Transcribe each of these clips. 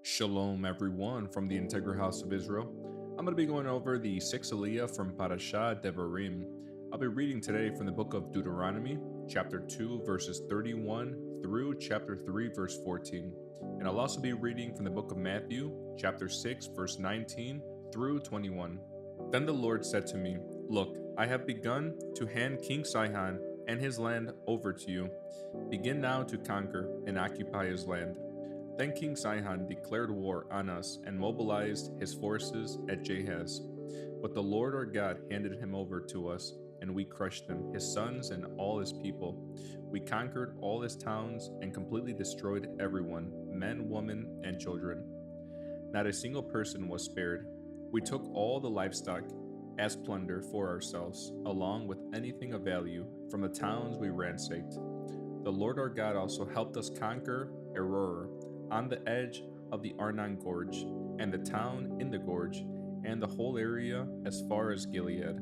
Shalom, everyone, from the Integral House of Israel. I'm going to be going over the 6th Aliyah from Parashah Devarim. I'll be reading today from the book of Deuteronomy, chapter 2, verses 31 through chapter 3, verse 14. And I'll also be reading from the book of Matthew, chapter 6, verse 19 through 21. Then the Lord said to me, "Look, I have begun to hand King Sihon and his land over to you. Begin now to conquer and occupy his land." Then King Sihon declared war on us and mobilized his forces at Jahaz. But the Lord our God handed him over to us, and we crushed him, his sons, and all his people. We conquered all his towns and completely destroyed everyone, men, women, and children. Not a single person was spared. We took all the livestock as plunder for ourselves, along with anything of value from the towns we ransacked. The Lord our God also helped us conquer Aroer, on the edge of the Arnon Gorge, and the town in the gorge, and the whole area as far as Gilead.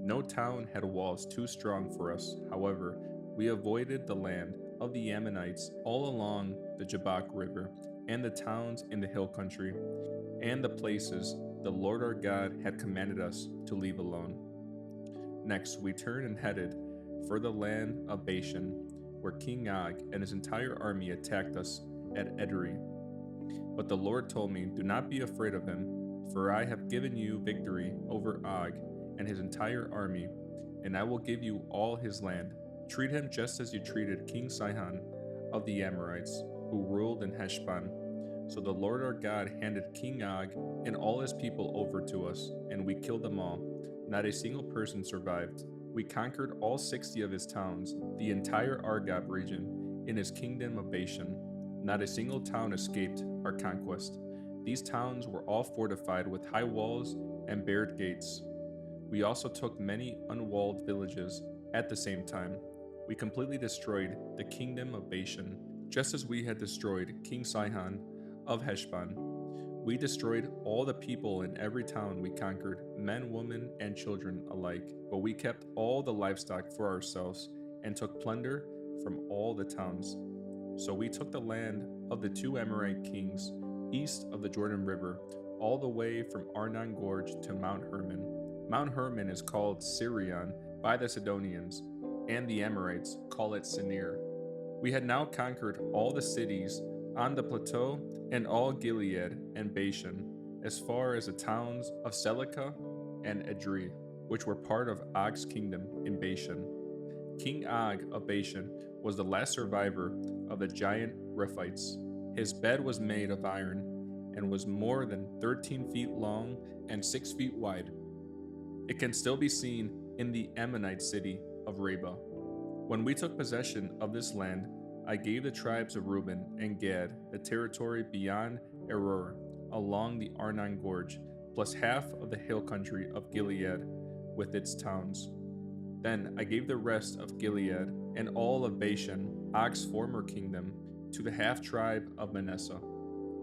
No town had walls too strong for us. However, we avoided the land of the Ammonites all along the Jabbok River, and the towns in the hill country, and the places the Lord our God had commanded us to leave alone. Next, we turned and headed for the land of Bashan, where King Og and his entire army attacked us at Edrei. But the Lord told me, "Do not be afraid of him, for I have given you victory over Og and his entire army, and I will give you all his land. Treat him just as you treated King Sihon of the Amorites, who ruled in Heshbon." So the Lord our God handed King Og and all his people over to us, and we killed them all. Not a single person survived. We conquered all 60 of his towns, the entire Argob region, in his kingdom of Bashan. Not a single town escaped our conquest. These towns were all fortified with high walls and barred gates. We also took many unwalled villages at the same time. We completely destroyed the kingdom of Bashan, just as we had destroyed King Sihon of Heshbon. We destroyed all the people in every town we conquered, men, women, and children alike, but we kept all the livestock for ourselves and took plunder from all the towns. So we took the land of the two Amorite kings east of the Jordan River, all the way from Arnon Gorge to Mount Hermon. Mount Hermon is called Sirion by the Sidonians, and the Amorites call it Sinir. We had now conquered all the cities on the plateau and all Gilead and Bashan, as far as the towns of Selica and Edrei, which were part of Og's kingdom in Bashan. King Og of Bashan was the last survivor of the giant Rephites. His bed was made of iron and was more than 13 feet long and 6 feet wide. It can still be seen in the Ammonite city of Rabbah. When we took possession of this land, I gave the tribes of Reuben and Gad the territory beyond Aroer along the Arnon Gorge, plus half of the hill country of Gilead with its towns. Then I gave the rest of Gilead and all of Bashan, Og's former kingdom, to the half-tribe of Manasseh.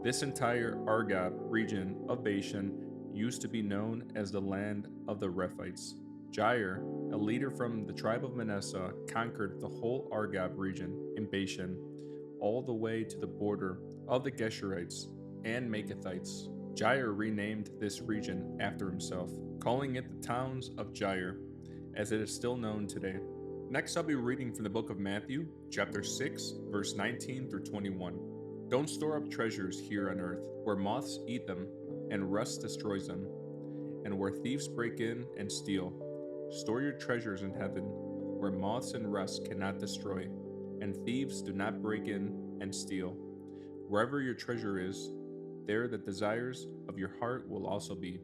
This entire Argob region of Bashan used to be known as the land of the Rephites. Jair, a leader from the tribe of Manasseh, conquered the whole Argob region in Bashan, all the way to the border of the Geshurites and Makathites. Jair renamed this region after himself, calling it the towns of Jair, as it is still known today. Next, I'll be reading from the book of Matthew, chapter 6, verse 19 through 21. "Don't store up treasures here on earth, where moths eat them and rust destroys them, and where thieves break in and steal. Store your treasures in heaven, where moths and rust cannot destroy, and thieves do not break in and steal. Wherever your treasure is, there the desires of your heart will also be.